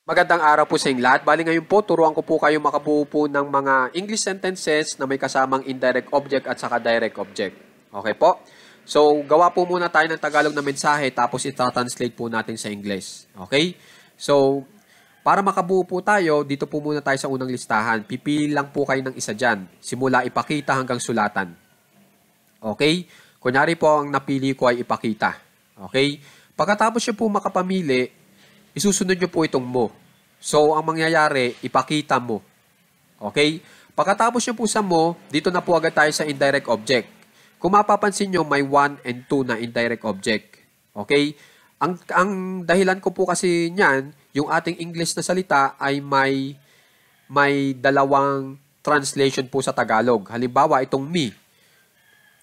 Magandang araw po sa inyong lahat. Bali ngayon po, turuan ko po kayo makabuo po ng mga English sentences na may kasamang indirect object at saka direct object. Okay po? So, gawa po muna tayo ng Tagalog na mensahe tapos ita-translate po natin sa English. Okay? So, para makabuo po tayo, dito po muna tayo sa unang listahan. Pipili lang po kayo ng isa dyan. Simula ipakita hanggang sulatan. Okay? Kunyari po, ang napili ko ay ipakita. Okay? Pagkatapos nyo po makapamili, isusunod nyo po itong mo. So, ang mangyayari, ipakita mo. Okay? Pagkatapos nyo po sa mo, dito na po agad tayo sa indirect object. Kung mapapansin nyo, may 1 and 2 na indirect object. Okay? Ang dahilan ko po kasi niyan, yung ating English na salita ay may dalawang translation po sa Tagalog. Halimbawa, itong me,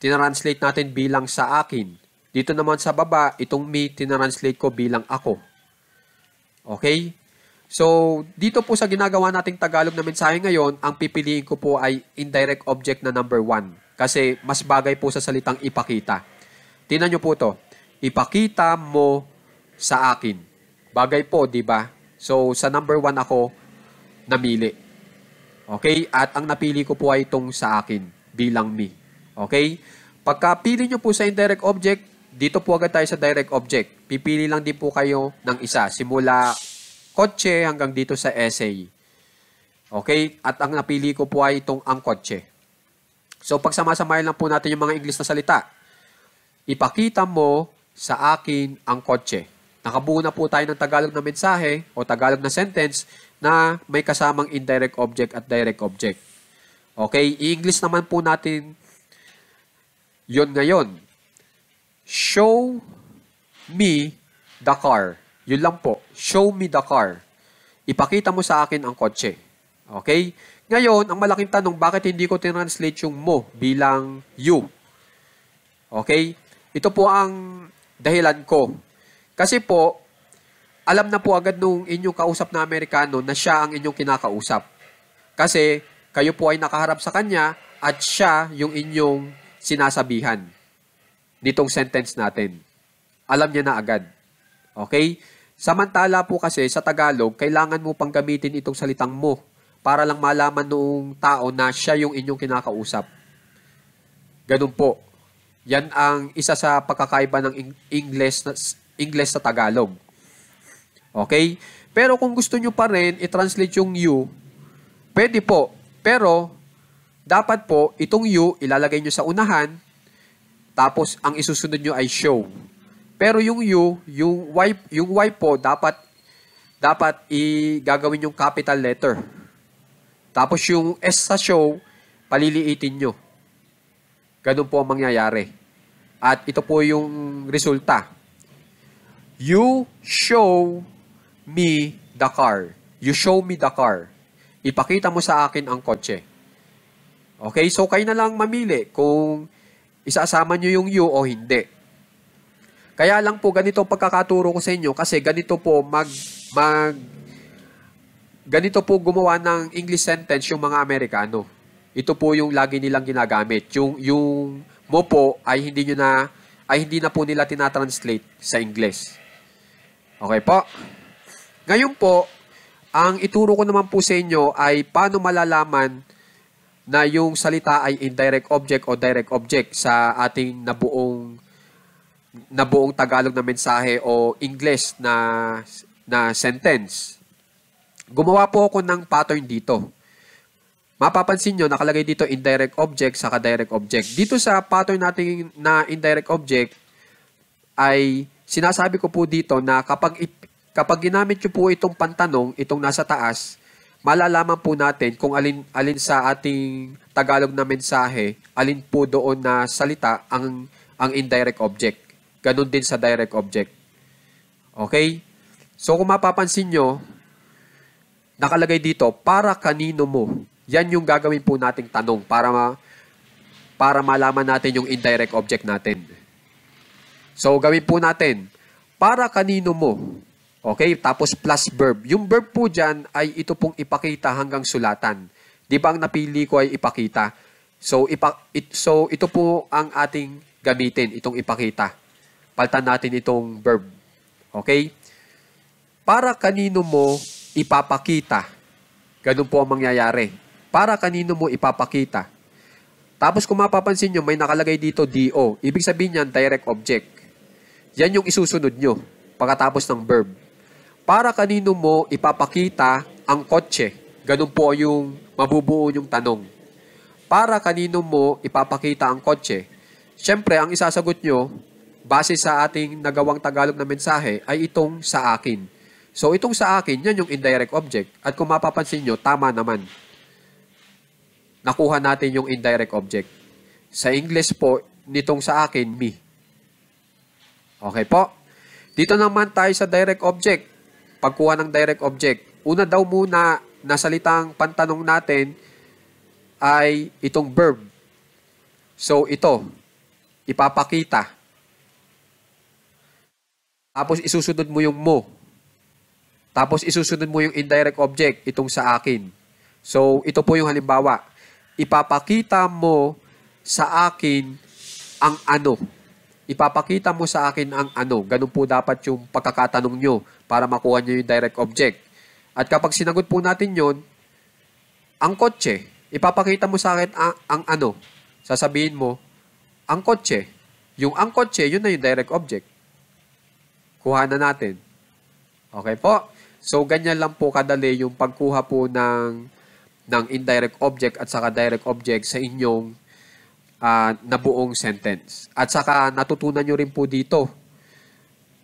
tinranslate natin bilang sa akin. Dito naman sa baba, itong me, tinranslate ko bilang ako. Okay? So, dito po sa ginagawa nating Tagalog na mensahe ngayon, ang pipiliin ko po ay indirect object na number 1. Kasi mas bagay po sa salitang ipakita. Tingnan nyo po to. Ipakita mo sa akin. Bagay po, di ba? So, sa number 1 ako namili. Okay? At ang napili ko po ay itong sa akin bilang me. Okay? Pagka pili nyo po sa indirect object, dito po agad tayo sa direct object. Pipili lang din po kayo ng isa. Simula kotse hanggang dito sa essay. Okay? At ang napili ko po ay itong ang kotse. So, pagsamasamahin lang po natin yung mga English na salita. Ipakita mo sa akin ang kotse. Nakabuo na po tayo ng Tagalog na mensahe o Tagalog na sentence na may kasamang indirect object at direct object. Okay? I-English naman po natin yun ngayon. Show me the car. Yun lang po. Show me the car. Ipakita mo sa akin ang kotse. Okay? Ngayon, ang malaking tanong, bakit hindi ko tinranslate yung mo bilang you? Okay? Ito po ang dahilan ko. Kasi po, alam na po agad nung inyong kausap na Amerikano na siya ang inyong kinakausap. Kasi kayo po ay nakaharap sa kanya at siya yung inyong sinasabihan nitong sentence natin. Alam niya na agad. Okay? Samantala po kasi sa Tagalog, kailangan mo pang gamitin itong salitang mo para lang malaman noong tao na siya yung inyong kinakausap. Ganun po. Yan ang isa sa pagkakaiba ng English sa Tagalog. Okay? Pero kung gusto nyo pa rin i-translate yung you, pwede po. Pero, dapat po, itong you, ilalagay nyo sa unahan, tapos ang isusunod nyo ay show. Pero yung you, yung Y po, dapat gagawin yung capital letter. Tapos yung S sa show, paliliitin nyo. Ganun po ang mangyayari. At ito po yung resulta. You show me the car. You show me the car. Ipakita mo sa akin ang kotse. Okay? So, kayo na lang mamili kung isasama nyo yung you o hindi. Kaya lang po ganito ang pagkakaturo ko sa inyo kasi ganito po ganito po gumawa ng English sentence yung mga Amerikano. Ito po yung lagi nilang ginagamit. Yung mo po ay hindi na po nila tinatranslate sa English. Okay po? Ngayon po, ang ituro ko naman po sa inyo ay paano malalaman na yung salita ay indirect object o direct object sa ating nabuong Tagalog na mensahe o English na sentence. Gumawa po ako ng pattern dito. Mapapansin nyo, nakalagay dito indirect object saka direct object. Dito sa pattern natin na indirect object, ay sinasabi ko po dito na kapag ginamit nyo po itong pantanong, itong nasa taas, malalaman po natin kung alin sa ating Tagalog na mensahe, alin po doon na salita ang indirect object. Ganon din sa direct object. Okay? So kung mapapansin nyo, nakalagay dito, para kanino mo. Yan yung gagawin po nating tanong para malaman natin yung indirect object natin. So gawin po natin, para kanino mo. Okay? Tapos plus verb. Yung verb po dyan ay ito pong ipakita hanggang sulatan. Di ba ang napili ko ay ipakita? So ito po ang ating gamitin, itong ipakita. Palitan natin itong verb. Okay? Para kanino mo ipapakita. Ganun po ang mangyayari. Para kanino mo ipapakita. Tapos kung mapapansin nyo, may nakalagay dito DO. Ibig sabihin yan, direct object. Yan yung isusunod nyo pagkatapos ng verb. Para kanino mo ipapakita ang kotse. Ganun po yung mabubuo yung tanong. Para kanino mo ipapakita ang kotse. Siyempre, ang isasagot nyo, base sa ating nagawang Tagalog na mensahe, ay itong sa akin. So, itong sa akin, yan yung indirect object. At kung mapapansin nyo, tama naman. Nakuha natin yung indirect object. Sa English po, nitong sa akin, me. Okay po? Dito naman tayo sa direct object. Pagkuha ng direct object. Una daw muna na salitang pantanong natin ay itong verb. So, ito. Ipapakita. Tapos, isusunod mo yung mo. Tapos, isusunod mo yung indirect object. Itong sa akin. So, ito po yung halimbawa. Ipapakita mo sa akin ang ano. Ipapakita mo sa akin ang ano. Ganun po dapat yung pagkakatanong nyo para makuha nyo yung direct object. At kapag sinagot po natin yon, ang kotse, ipapakita mo sa akin ang ano. Sasabihin mo, ang kotse. Yung ang kotse, yun na yung direct object. Kuha na natin. Okay po? So, ganyan lang po kadali yung pagkuha po ng indirect object at saka direct object sa inyong nabuong sentence. At saka natutunan nyo rin po dito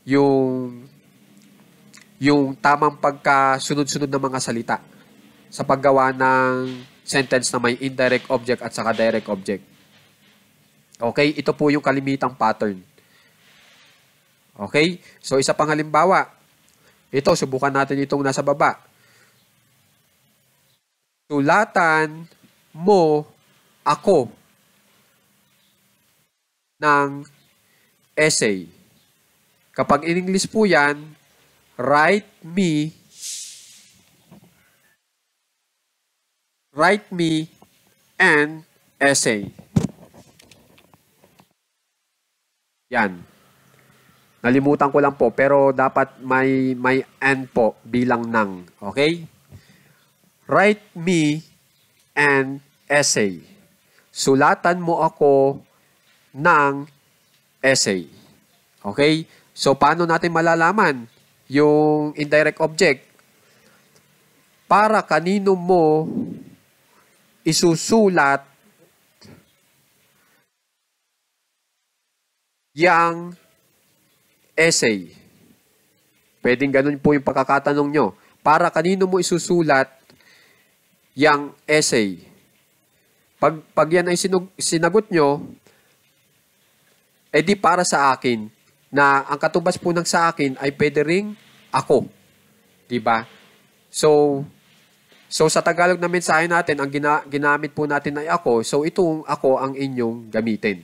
yung tamang pagkasunod-sunod ng mga salita sa paggawa ng sentence na may indirect object at saka direct object. Okay? Ito po yung kalimitang pattern. Okay? So, isa pang halimbawa. Ito, subukan natin itong nasa baba. Sulatan mo ako ng essay. Kapag in English po yan, write me an essay. Yan. Nalimutan ko lang po, pero dapat may an po bilang ng. Okay? Write me an essay. Sulatan mo ako ng essay. Okay? So, paano natin malalaman yung indirect object? Para kanino mo isusulat yang essay? Pwedeng ganun po yung pagkakatanong nyo. Para kanino mo isusulat yang essay? Pag yan ay sinagot nyo, edi para sa akin, na ang katubas po ng sa akin ay pwede ring ako. Diba? So sa Tagalog na mensahe natin, ang ginamit po natin ay ako. So, itong ako ang inyong gamitin.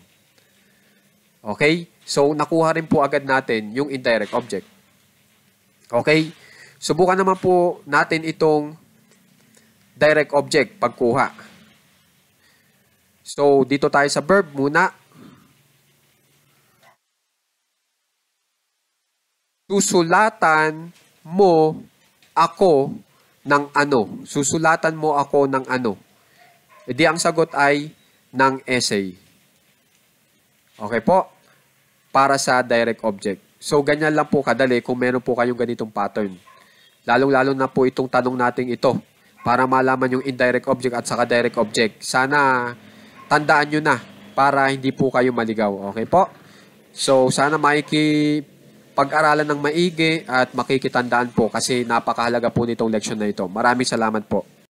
Okay? So, nakuha rin po agad natin yung indirect object. Okay? Subukan naman po natin itong direct object pagkuha. So, dito tayo sa verb muna. Susulatan mo ako ng ano. Susulatan mo ako ng ano. E di ang sagot ay ng essay. Okay po? Para sa direct object. So, ganyan lang po kadali kung meron po kayong ganitong pattern. Lalong-lalo na po itong tanong nating ito para malaman yung indirect object at saka direct object. Sana tandaan nyo na para hindi po kayo maligaw. Okay po? So, sana pag-aralan ng maigi at makikitandaan po kasi napakahalaga po nitong leksyon na ito. Maraming salamat po.